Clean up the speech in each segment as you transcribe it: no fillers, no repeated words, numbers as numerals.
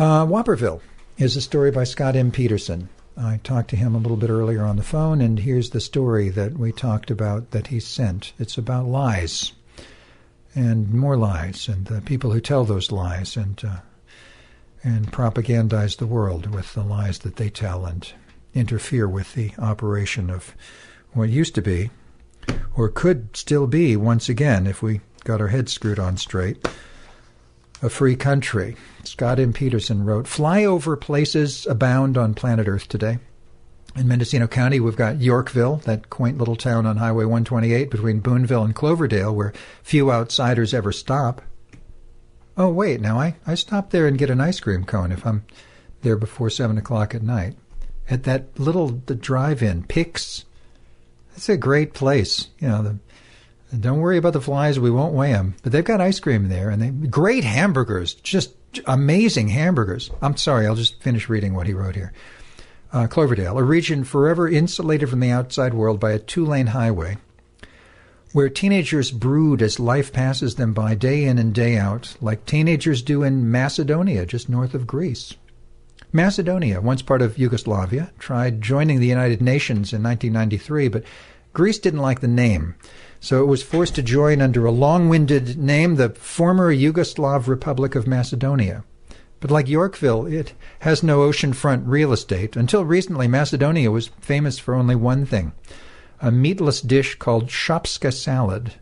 Whopperville is a story by Scott M. Peterson. I talked to him a little bit earlier on the phone, and here's the story that we talked about that he sent. It's about lies and more lies and the people who tell those lies and propagandize the world with the lies that they tell and interfere with the operation of what used to be, or could still be once again if we got our heads screwed on straight, a free country. Scott M. Peterson wrote, "Flyover places abound on planet Earth today. In Mendocino County, we've got Yorkville, that quaint little town on Highway 128 between Boonville and Cloverdale, where few outsiders ever stop. Oh, wait, now I stop there and get an ice cream cone if I'm there before 7 o'clock at night. At that the drive-in, Pix, it's a great place. You know, don't worry about the flies, we won't weigh them. But they've got ice cream there, and great hamburgers, just amazing hamburgers. I'm sorry, I'll just finish reading what he wrote here. Cloverdale, a region forever insulated from the outside world by a 2-lane highway, where teenagers brood as life passes them by day in and day out, like teenagers do in Macedonia, just north of Greece. Macedonia, once part of Yugoslavia, tried joining the United Nations in 1993, but Greece didn't like the name, so it was forced to join under a long-winded name, the former Yugoslav Republic of Macedonia. But like Yorkville, it has no oceanfront real estate. Until recently, Macedonia was famous for only one thing, a meatless dish called shopska salad.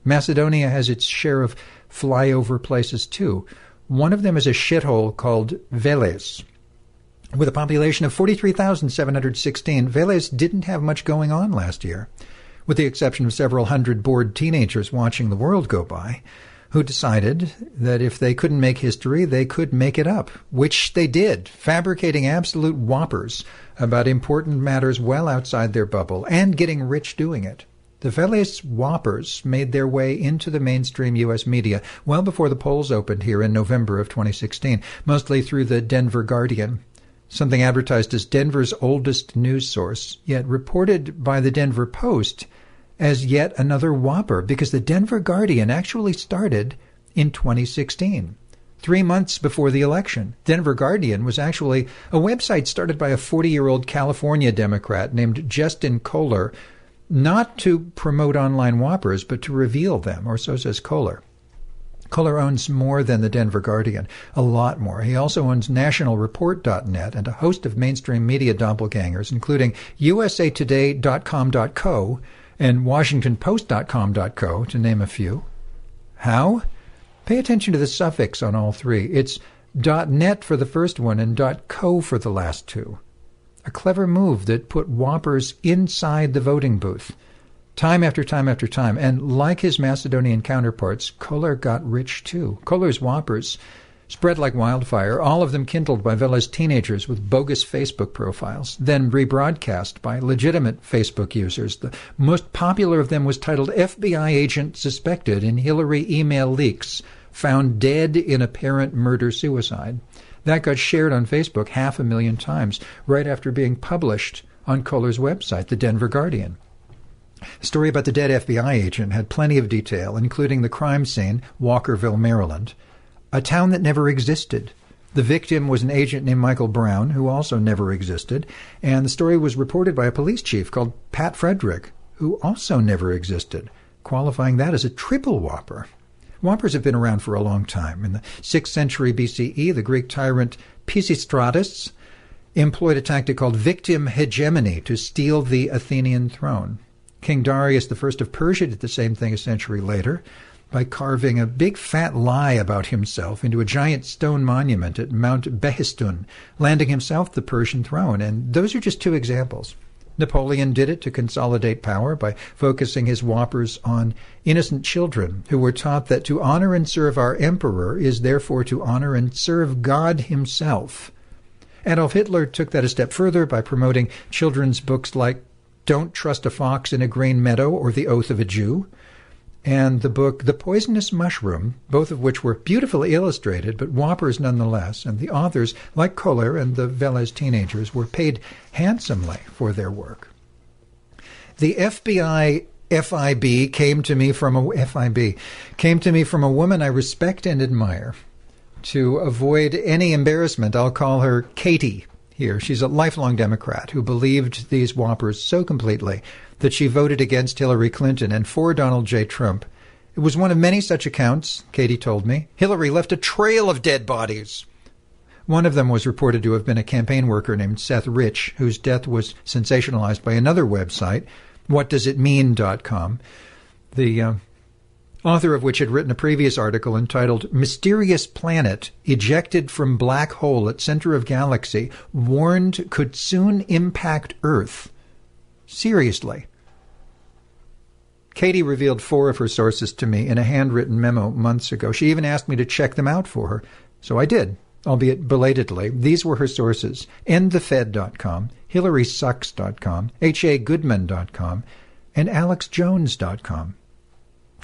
Macedonia has its share of flyover places, too. One of them is a shithole called Veles. With a population of 43,716, Veles didn't have much going on last year, with the exception of several hundred bored teenagers watching the world go by, who decided that if they couldn't make history, they could make it up, which they did, fabricating absolute whoppers about important matters well outside their bubble and getting rich doing it. The Veles whoppers made their way into the mainstream U.S. media well before the polls opened here in November of 2016, mostly through the Denver Guardian, something advertised as Denver's oldest news source, yet reported by the Denver Post as yet another whopper, because the Denver Guardian actually started in 2016, 3 months before the election. Denver Guardian was actually a website started by a 40-year-old California Democrat named Justin Kohler, not to promote online whoppers, but to reveal them, or so says Kohler. Kohler owns more than the Denver Guardian, a lot more. He also owns nationalreport.net and a host of mainstream media doppelgangers, including usatoday.com.co and washingtonpost.com.co, to name a few. How? Pay attention to the suffix on all three. It's .net for the first one and .co for the last two. A clever move that put whoppers inside the voting booth. Time after time after time. And like his Macedonian counterparts, Kohler got rich too. Kohler's whoppers spread like wildfire, all of them kindled by Veles teenagers with bogus Facebook profiles, then rebroadcast by legitimate Facebook users. The most popular of them was titled FBI Agent Suspected in Hillary Email Leaks, Found Dead in Apparent Murder-Suicide. That got shared on Facebook 500,000 times right after being published on Kohler's website, the Denver Guardian. The story about the dead FBI agent had plenty of detail, including the crime scene, Walkerville, Maryland, a town that never existed. The victim was an agent named Michael Brown, who also never existed, and the story was reported by a police chief called Pat Frederick, who also never existed, qualifying that as a triple whopper. Whoppers have been around for a long time. In the 6th century BCE, the Greek tyrant Pisistratus employed a tactic called victim hegemony to steal the Athenian throne. King Darius I of Persia did the same thing a century later by carving a big fat lie about himself into a giant stone monument at Mount Behistun, landing himself the Persian throne. And those are just two examples. Napoleon did it to consolidate power by focusing his whoppers on innocent children who were taught that to honor and serve our emperor is therefore to honor and serve God himself. Adolf Hitler took that a step further by promoting children's books like Don't Trust a Fox in a Green Meadow or The Oath of a Jew, and the book The Poisonous Mushroom, both of which were beautifully illustrated, but whoppers nonetheless. And the authors, like Kohler and the Veles teenagers, were paid handsomely for their work. The FBI came to me from a woman I respect and admire. To avoid any embarrassment, I'll call her Katie here. She's a lifelong Democrat who believed these whoppers so completely that she voted against Hillary Clinton and for Donald J. Trump. It was one of many such accounts, Katie told me. Hillary left a trail of dead bodies. One of them was reported to have been a campaign worker named Seth Rich, whose death was sensationalized by another website, whatdoesitmean.com, the author of which had written a previous article entitled Mysterious Planet Ejected from Black Hole at Center of Galaxy Warned Could Soon Impact Earth. Seriously. Katie revealed 4 of her sources to me in a handwritten memo months ago. She even asked me to check them out for her, so I did, albeit belatedly. These were her sources: endthefed.com, hillarysucks.com, hagoodman.com, and alexjones.com.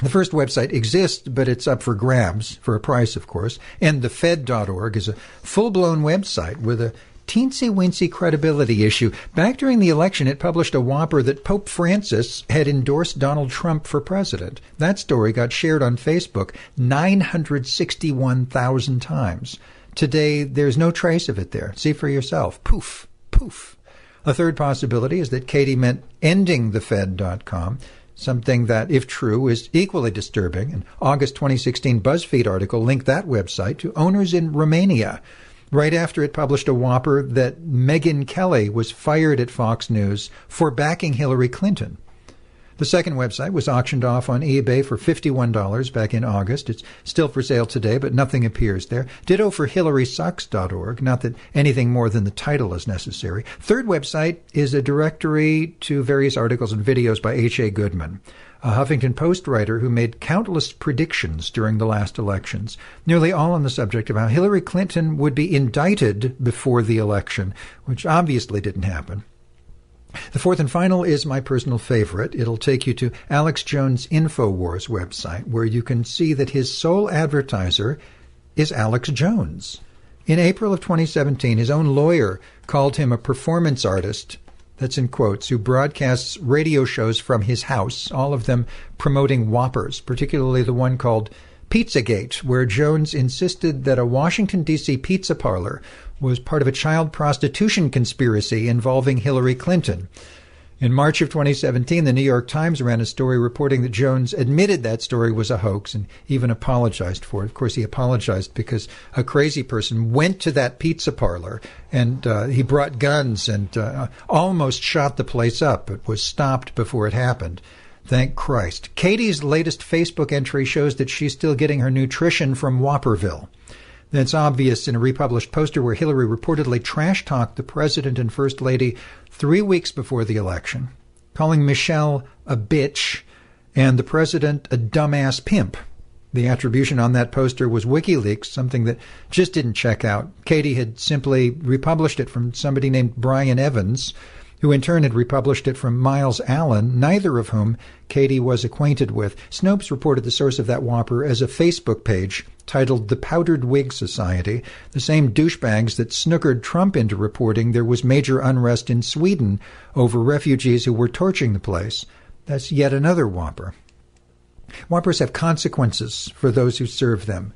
The first website exists, but it's up for grabs, for a price, of course. Endthefed.org is a full-blown website with a teensy-weensy credibility issue. Back during the election, it published a whopper that Pope Francis had endorsed Donald Trump for president. That story got shared on Facebook 961,000 times. Today, there's no trace of it there. See for yourself. Poof, poof. A third possibility is that Katie meant endingthefed.com, something that, if true, is equally disturbing. An August 2016 BuzzFeed article linked that website to owners in Romania, right after it published a whopper that Megyn Kelly was fired at Fox News for backing Hillary Clinton. The second website was auctioned off on eBay for $51 back in August. It's still for sale today, but nothing appears there. Ditto for hillarysucks.org, not that anything more than the title is necessary. Third website is a directory to various articles and videos by H.A. Goodman, a Huffington Post writer who made countless predictions during the last elections, nearly all on the subject of how Hillary Clinton would be indicted before the election, which obviously didn't happen. The fourth and final is my personal favorite. It'll take you to Alex Jones' InfoWars website, where you can see that his sole advertiser is Alex Jones. In April of 2017, his own lawyer called him a performance artist, that's in quotes, who broadcasts radio shows from his house, all of them promoting whoppers, particularly the one called Pizzagate, where Jones insisted that a Washington, D.C. pizza parlor was part of a child prostitution conspiracy involving Hillary Clinton. In March of 2017, the New York Times ran a story reporting that Jones admitted that story was a hoax and even apologized for it. Of course, he apologized because a crazy person went to that pizza parlor and he brought guns and almost shot the place up, but was stopped before it happened. Thank Christ. Katie's latest Facebook entry shows that she's still getting her nutrition from Whopperville. That's obvious in a republished poster where Hillary reportedly trash-talked the president and first lady 3 weeks before the election, calling Michelle a bitch and the president a dumbass pimp. The attribution on that poster was WikiLeaks, something that just didn't check out. Katie had simply republished it from somebody named Brian Evans, who in turn had republished it from Miles Allen, neither of whom Katie was acquainted with. Snopes reported the source of that whopper as a Facebook page titled The Powdered Wig Society, the same douchebags that snookered Trump into reporting there was major unrest in Sweden over refugees who were torching the place. That's yet another whopper. Whoppers have consequences for those who serve them.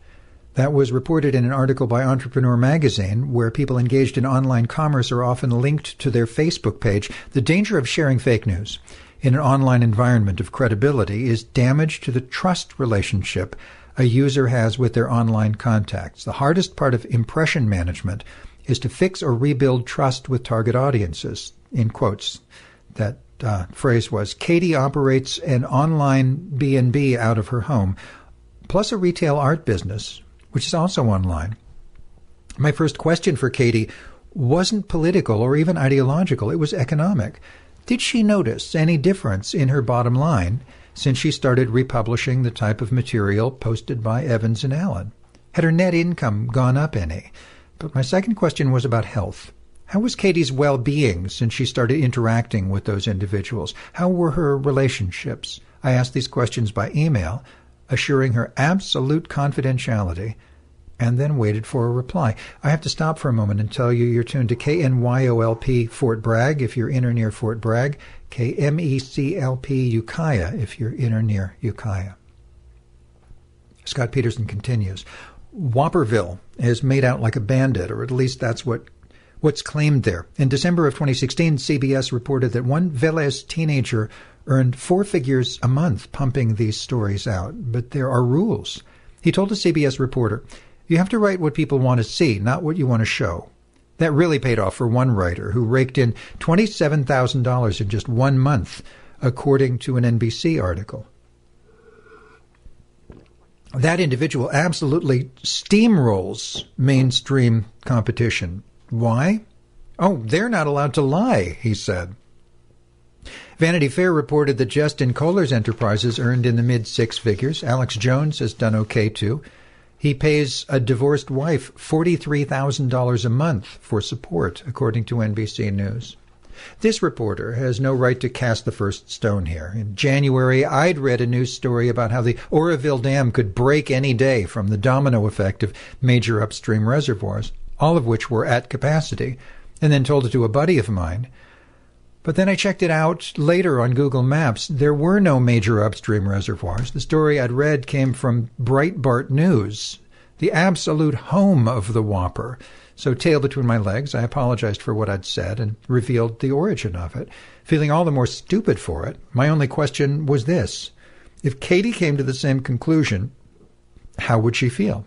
That was reported in an article by Entrepreneur Magazine, where people engaged in online commerce are often linked to their Facebook page. The danger of sharing fake news in an online environment of credibility is damage to the trust relationship a user has with their online contacts. The hardest part of impression management is to fix or rebuild trust with target audiences. In quotes, that phrase was, Katie operates an online B&B out of her home, plus a retail art business, which is also online. My first question for Katie wasn't political or even ideological. It was economic. Did she notice any difference in her bottom line since she started republishing the type of material posted by Evans and Allen? Had her net income gone up any? But my second question was about health. How was Katie's well-being since she started interacting with those individuals? How were her relationships? I asked these questions by email, assuring her absolute confidentiality, and then waited for a reply. I have to stop for a moment and tell you you're tuned to KNYOLP Fort Bragg if you're in or near Fort Bragg, KMECLP Ukiah if you're in or near Ukiah. Scott Peterson continues. Whopperville has made out like a bandit, or at least that's what's claimed there. In December of 2016, CBS reported that one Velez teenager earned 4 figures a month pumping these stories out. But there are rules. He told a CBS reporter, "You have to write what people want to see, not what you want to show." That really paid off for one writer who raked in $27,000 in just 1 month, according to an NBC article. That individual absolutely steamrolls mainstream competition. Why? Oh, they're not allowed to lie, he said. Vanity Fair reported that Justin Kohler's enterprises earned in the mid-6 figures. Alex Jones has done okay, too. He pays a divorced wife $43,000 a month for support, according to NBC News. This reporter has no right to cast the first stone here. In January, I'd read a news story about how the Oroville Dam could break any day from the domino effect of major upstream reservoirs, all of which were at capacity, and then told it to a buddy of mine. But then I checked it out later on Google Maps. There were no major upstream reservoirs. The story I'd read came from Breitbart News, the absolute home of the Whopper. So, tail between my legs, I apologized for what I'd said and revealed the origin of it. Feeling all the more stupid for it, my only question was this. If Katie came to the same conclusion, how would she feel?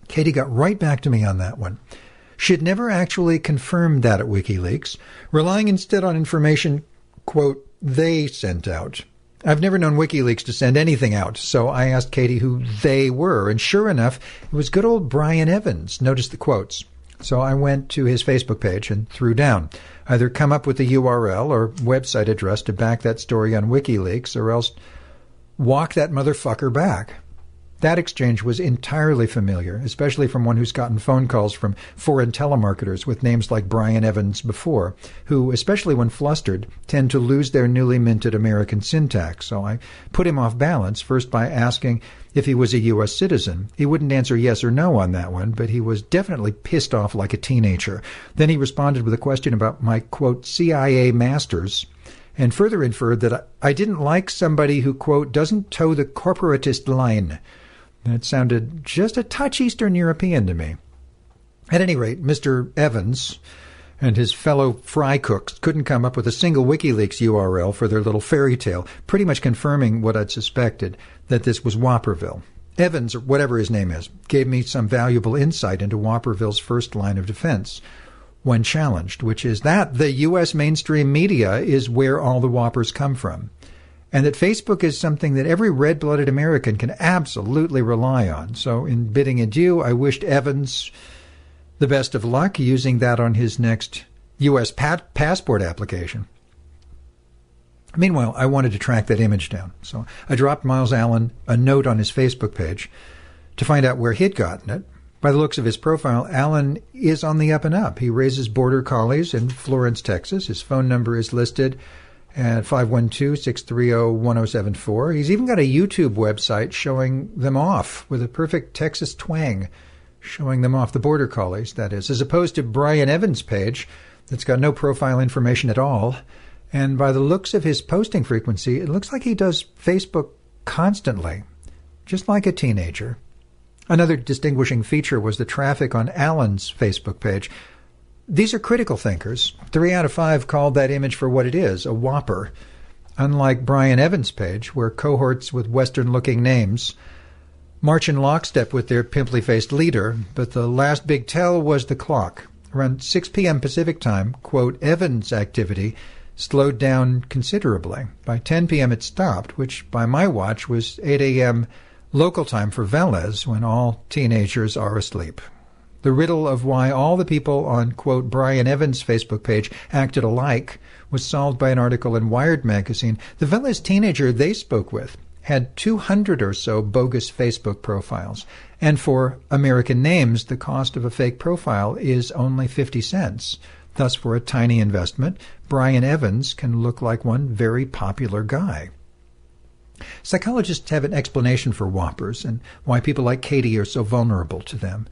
Katie got right back to me on that one. She'd never actually confirmed that at WikiLeaks, relying instead on information, quote, they sent out. I've never known WikiLeaks to send anything out, so I asked Katie who they were, and sure enough, it was good old Brian Evans. Notice the quotes. So I went to his Facebook page and threw down, either come up with a URL or website address to back that story on WikiLeaks, or else walk that motherfucker back. That exchange was entirely familiar, especially from one who's gotten phone calls from foreign telemarketers with names like Brian Evans before, who, especially when flustered, tend to lose their newly minted American syntax. So I put him off balance, first by asking if he was a U.S. citizen. He wouldn't answer yes or no on that one, but he was definitely pissed off like a teenager. Then he responded with a question about my, quote, CIA masters, and further inferred that I didn't like somebody who, quote, doesn't toe the corporatist line. That sounded just a touch Eastern European to me. At any rate, Mr. Evans and his fellow fry cooks couldn't come up with a single WikiLeaks URL for their little fairy tale, pretty much confirming what I'd suspected, that this was Whopperville. Evans, or whatever his name is, gave me some valuable insight into Whopperville's first line of defense when challenged, which is that the U.S. mainstream media is where all the Whoppers come from, and that Facebook is something that every red-blooded American can absolutely rely on. So in bidding adieu, I wished Evans the best of luck using that on his next U.S. passport application. Meanwhile, I wanted to track that image down, so I dropped Miles Allen a note on his Facebook page to find out where he'd gotten it. By the looks of his profile, Allen is on the up and up. He raises border collies in Florence, Texas. His phone number is listed at 512-630-1074. He's even got a YouTube website showing them off with a perfect Texas twang, showing them off, the border collies, that is, as opposed to Brian Evans' page that's got no profile information at all. And by the looks of his posting frequency, it looks like he does Facebook constantly, just like a teenager. Another distinguishing feature was the traffic on Allen's Facebook page. These are critical thinkers. 3 out of 5 called that image for what it is, a Whopper. Unlike Brian Evans' page, where cohorts with Western-looking names march in lockstep with their pimply-faced leader, but the last big tell was the clock. Around 6 p.m. Pacific time, quote, Evans' activity slowed down considerably. By 10 p.m. it stopped, which by my watch was 8 a.m. local time for Velez, when all teenagers are asleep. The riddle of why all the people on, quote, Brian Evans' Facebook page acted alike was solved by an article in Wired magazine. The Velez teenager they spoke with had 200 or so bogus Facebook profiles, and for American names, the cost of a fake profile is only 50 cents. Thus, for a tiny investment, Brian Evans can look like one very popular guy. Psychologists have an explanation for Whoppers and why people like Katie are so vulnerable to them.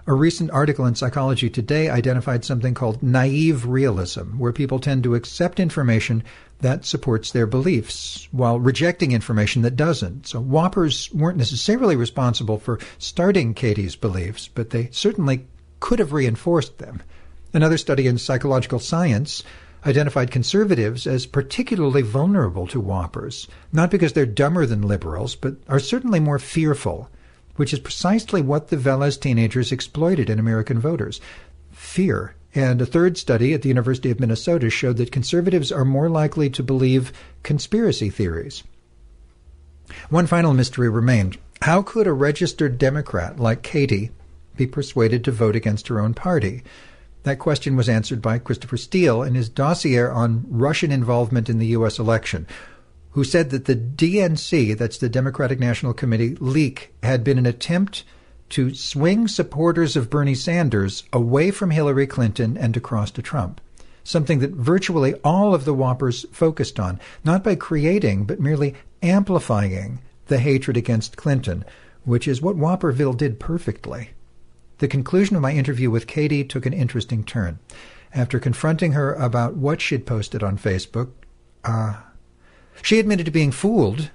A recent article in Psychology Today identified something called naive realism, where people tend to accept information that supports their beliefs while rejecting information that doesn't. So Whoppers weren't necessarily responsible for starting Katie's beliefs, but they certainly could have reinforced them. Another study in psychological science identified conservatives as particularly vulnerable to Whoppers, not because they're dumber than liberals, but are certainly more fearful, which is precisely what the Velez teenagers exploited in American voters. Fear. And a third study at the University of Minnesota showed that conservatives are more likely to believe conspiracy theories. One final mystery remained. How could a registered Democrat like Katie be persuaded to vote against her own party? That question was answered by Christopher Steele in his dossier on Russian involvement in the U.S. election, who said that the DNC, that's the Democratic National Committee, leak had been an attempt to swing supporters of Bernie Sanders away from Hillary Clinton and across to Trump, something that virtually all of the Whoppers focused on, not by creating, but merely amplifying the hatred against Clinton, which is what Whopperville did perfectly. The conclusion of my interview with Katie took an interesting turn. After confronting her about what she'd posted on Facebook, she admitted to being fooled,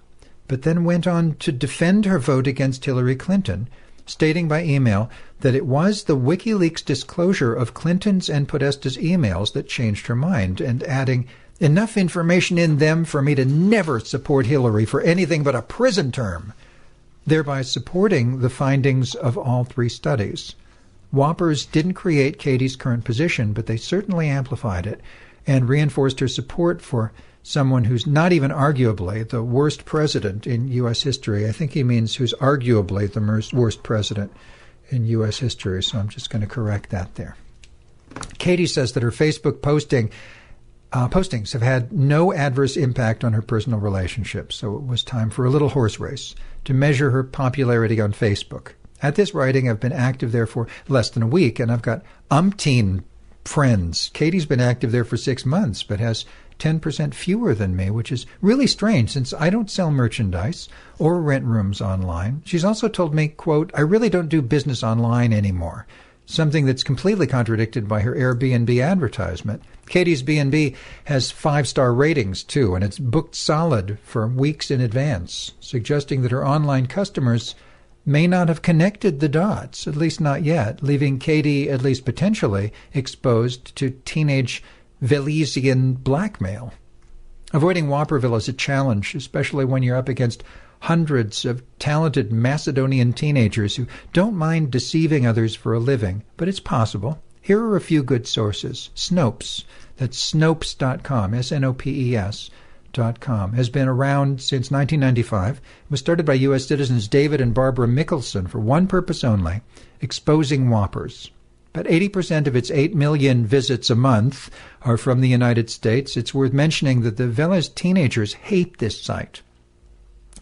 but then went on to defend her vote against Hillary Clinton, stating by email that it was the WikiLeaks disclosure of Clinton's and Podesta's emails that changed her mind, and adding, enough information in them for me to never support Hillary for anything but a prison term, thereby supporting the findings of all three studies. Whoppers didn't create Katie's current position, but they certainly amplified it and reinforced her support for someone who's not even arguably the worst president in U.S. history. I think he means who's arguably the worst president in U.S. history, so I'm just going to correct that there. Katie says that her Facebook postings have had no adverse impact on her personal relationships, so it was time for a little horse race to measure her popularity on Facebook. At this writing, I've been active there for less than a week, and I've got umpteen friends. Katie's been active there for 6 months, but has 10% fewer than me, which is really strange since I don't sell merchandise or rent rooms online. She's also told me, quote, I really don't do business online anymore, something that's completely contradicted by her Airbnb advertisement. Katie's B&B has 5-star ratings, too, and it's booked solid for weeks in advance, suggesting that her online customers may not have connected the dots, at least not yet, leaving Katie, at least potentially, exposed to teenage Velesian blackmail. Avoiding Whopperville is a challenge, especially when you're up against hundreds of talented Macedonian teenagers who don't mind deceiving others for a living, but it's possible. Here are a few good sources. Snopes, that's Snopes.com, SNOPES.com, has been around since 1995. It was started by U.S. citizens David and Barbara Mickelson for one purpose only, exposing Whoppers. But 80% of its 8 million visits a month are from the United States. It's worth mentioning that the Velez teenagers hate this site.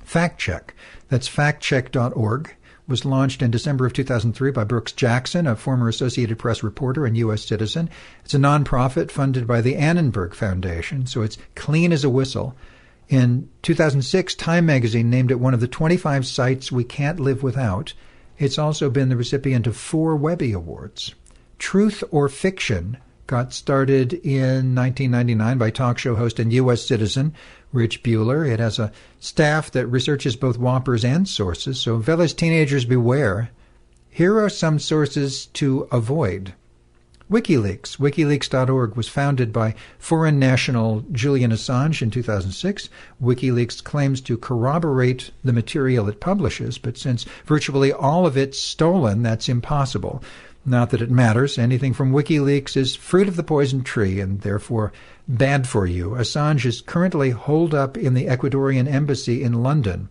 Fact Check, that's factcheck.org, was launched in December of 2003 by Brooks Jackson, a former Associated Press reporter and U.S. citizen. It's a nonprofit funded by the Annenberg Foundation, so it's clean as a whistle. In 2006, Time magazine named it one of the 25 sites we can't live without. It's also been the recipient of 4 Webby Awards. Truth or Fiction got started in 1999 by talk show host and U.S. citizen Rich Bueller. It has a staff that researches both Whoppers and sources, so Velez teenagers beware. Here are some sources to avoid. WikiLeaks. WikiLeaks.org was founded by foreign national Julian Assange in 2006. WikiLeaks claims to corroborate the material it publishes, but since virtually all of it's stolen, that's impossible. Not that it matters. Anything from WikiLeaks is fruit of the poison tree and therefore bad for you. Assange is currently holed up in the Ecuadorian embassy in London,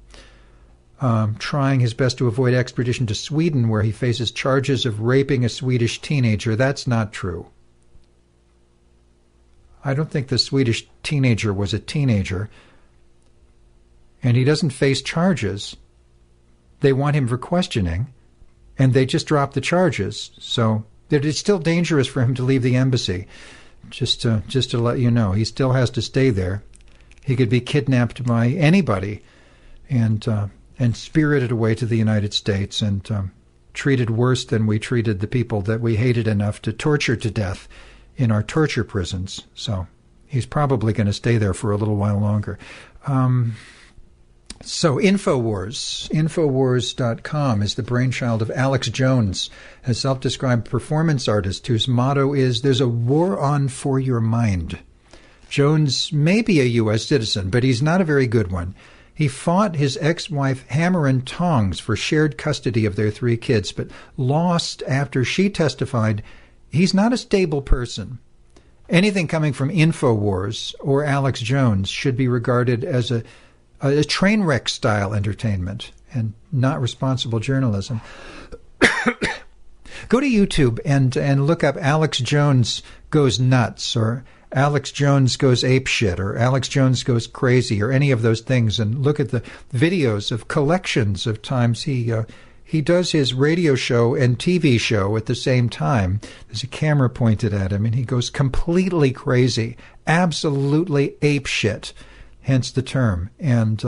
trying his best to avoid extradition to Sweden, where he faces charges of raping a Swedish teenager. That's not true. I don't think the Swedish teenager was a teenager, and he doesn't face charges. They want him for questioning, and they just dropped the charges. So it's still dangerous for him to leave the embassy. Just to let you know, he still has to stay there. He could be kidnapped by anybody and spirited away to the United States. And treated worse than we treated the people that we hated enough to torture to death in our torture prisons. So he's probably going to stay there for a little while longer. So Infowars.com is the brainchild of Alex Jones, a self-described performance artist whose motto is, "There's a war on for your mind." Jones may be a U.S. citizen, but he's not a very good one. He fought his ex-wife hammer and tongs for shared custody of their 3 kids, but lost after she testified he's not a stable person. Anything coming from Infowars or Alex Jones should be regarded as a train wreck style entertainment and not responsible journalism. Go to YouTube and look up Alex Jones Goes Nuts, or Alex Jones Goes Apeshit, or Alex Jones Goes Crazy, or any of those things, and look at the videos of collections of times he does his radio show and TV show at the same time. There's a camera pointed at him, and he goes completely crazy, absolutely apeshit, hence the term. And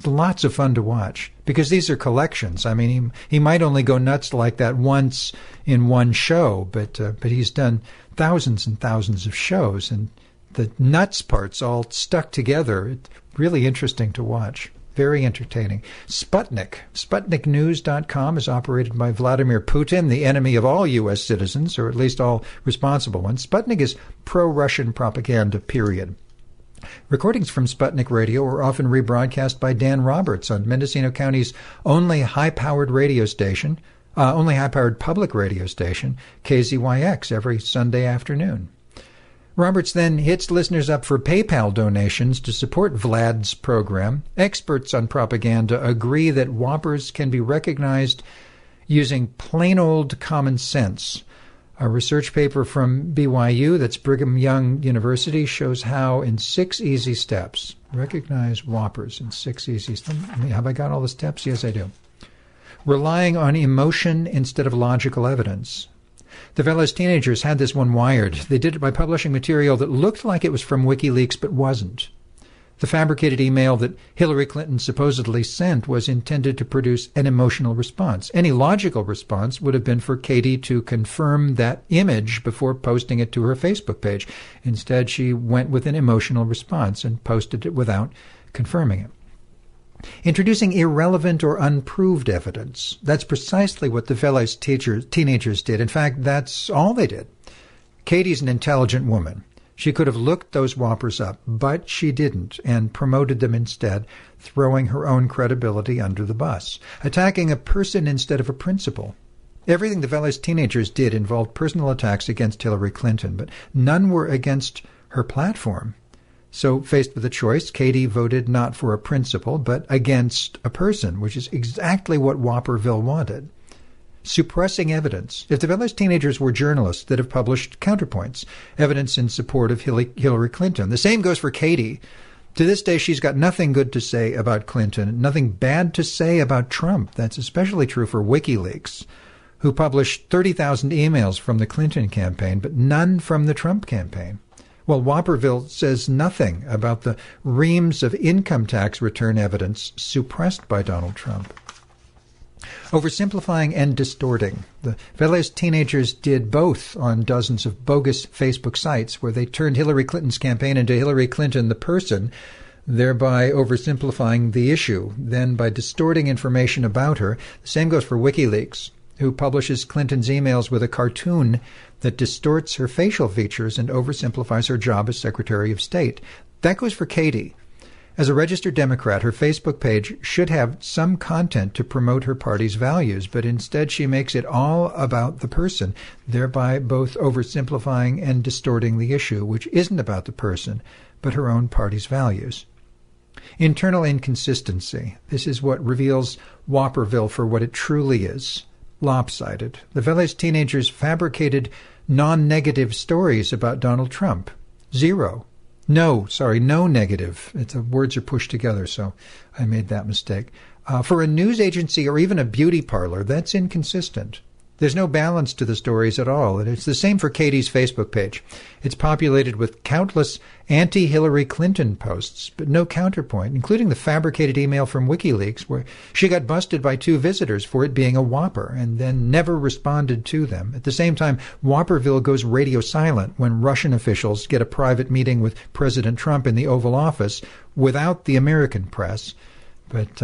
lots of fun to watch, because these are collections. I mean, he might only go nuts like that once in one show, but he's done thousands and thousands of shows, and the nuts parts all stuck together. It's really interesting to watch. Very entertaining. SputnikNews.com is operated by Vladimir Putin, the enemy of all U.S. citizens, or at least all responsible ones. Sputnik is pro-Russian propaganda, period. Recordings from Sputnik Radio are often rebroadcast by Dan Roberts on Mendocino County's only high-powered radio station, only high-powered public radio station, KZYX, every Sunday afternoon. Roberts then hits listeners up for PayPal donations to support Vlad's program. Experts on propaganda agree that Whoppers can be recognized using plain old common sense. A research paper from BYU, that's Brigham Young University, shows how in 6 easy steps. Recognize Whoppers in 6 easy steps. Have I got all the steps? Yes, I do. Relying on emotion instead of logical evidence. The fellow's teenagers had this one wired. They did it by publishing material that looked like it was from WikiLeaks but wasn't. The fabricated email that Hillary Clinton supposedly sent was intended to produce an emotional response. Any logical response would have been for Katie to confirm that image before posting it to her Facebook page. Instead, she went with an emotional response and posted it without confirming it. Introducing irrelevant or unproved evidence. That's precisely what the fellow's teenagers did. In fact, that's all they did. Katie's an intelligent woman. She could have looked those Whoppers up, but she didn't, and promoted them instead, throwing her own credibility under the bus, attacking a person instead of a principle. Everything the fellow's teenagers did involved personal attacks against Hillary Clinton, but none were against her platform. So, faced with a choice, Katie voted not for a principle, but against a person, which is exactly what Whopperville wanted. Suppressing evidence. If the fellow's teenagers were journalists that have published counterpoints, evidence in support of Hillary Clinton. The same goes for Katie. To this day, she's got nothing good to say about Clinton, nothing bad to say about Trump. That's especially true for WikiLeaks, who published 30,000 emails from the Clinton campaign, but none from the Trump campaign. Well, Whopperville says nothing about the reams of income tax return evidence suppressed by Donald Trump. Oversimplifying and distorting. The fellow's teenagers did both on dozens of bogus Facebook sites where they turned Hillary Clinton's campaign into Hillary Clinton the person, thereby oversimplifying the issue. Then by distorting information about her, the same goes for WikiLeaks, who publishes Clinton's emails with a cartoon that distorts her facial features and oversimplifies her job as Secretary of State. That goes for Katie. As a registered Democrat, her Facebook page should have some content to promote her party's values, but instead she makes it all about the person, thereby both oversimplifying and distorting the issue, which isn't about the person, but her own party's values. Internal inconsistency. This is what reveals Whopperville for what it truly is. Lopsided. The fellow's teenagers fabricated non-negative stories about Donald Trump. No negative. Words are pushed together, so I made that mistake. For a news agency or even a beauty parlor, that's inconsistent. There's no balance to the stories at all, and it's the same for Katie's Facebook page. It's populated with countless anti-Hillary Clinton posts, but no counterpoint, including the fabricated email from WikiLeaks where she got busted by 2 visitors for it being a Whopper and then never responded to them. At the same time, Whopperville goes radio silent when Russian officials get a private meeting with President Trump in the Oval Office without the American press, but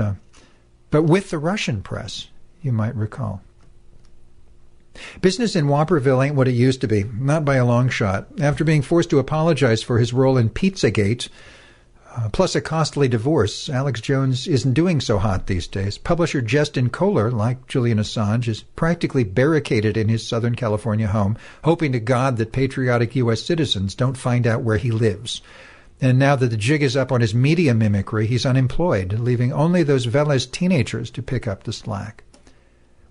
with the Russian press, you might recall. Business in Whopperville ain't what it used to be, not by a long shot. After being forced to apologize for his role in Pizzagate, plus a costly divorce, Alex Jones isn't doing so hot these days. Publisher Justin Kohler, like Julian Assange, is practically barricaded in his Southern California home, hoping to God that patriotic U.S. citizens don't find out where he lives. And now that the jig is up on his media mimicry, he's unemployed, leaving only those Velez teenagers to pick up the slack.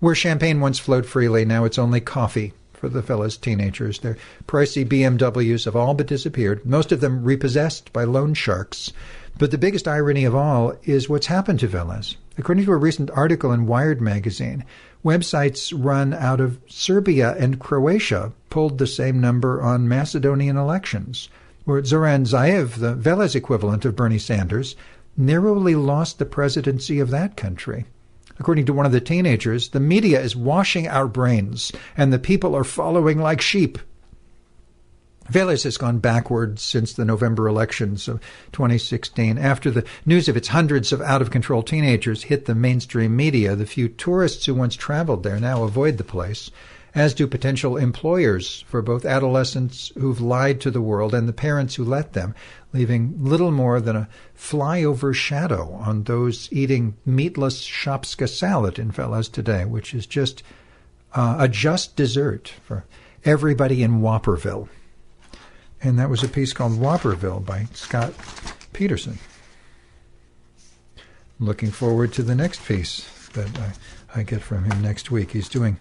Where champagne once flowed freely, now it's only coffee for the Velez teenagers. Their pricey BMWs have all but disappeared, most of them repossessed by loan sharks. But the biggest irony of all is what's happened to Velez. According to a recent article in Wired magazine, websites run out of Serbia and Croatia polled the same number on Macedonian elections, where Zoran Zaev, the Velez equivalent of Bernie Sanders, narrowly lost the presidency of that country. According to one of the teenagers, the media is washing our brains, and the people are following like sheep. Velez has gone backwards since the November elections of 2016. After the news of its hundreds of out-of-control teenagers hit the mainstream media, the few tourists who once traveled there now avoid the place, as do potential employers for both adolescents who've lied to the world and the parents who let them, leaving little more than a flyover shadow on those eating meatless shopska salad in Velez today, which is just a just dessert for everybody in Whopperville. And that was a piece called Whopperville by Scott Peterson. Looking forward to the next piece that I get from him next week. He's doing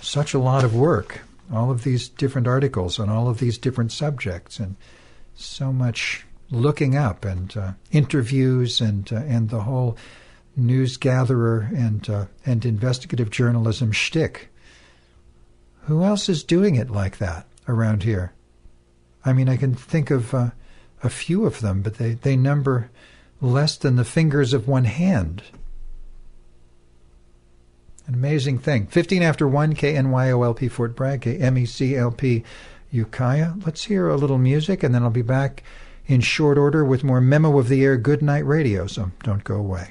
such a lot of work, all of these different articles on all of these different subjects, and so much looking up and interviews and the whole news gatherer and investigative journalism shtick. Who else is doing it like that around here? I mean, I can think of a few of them, but they number less than the fingers of one hand. An amazing thing. 15 after 1, KNYOLP Fort Bragg, KMECLP Ukiah. Let's hear a little music, and then I'll be back in short order with more Memo of the Air Goodnight Radio, so don't go away.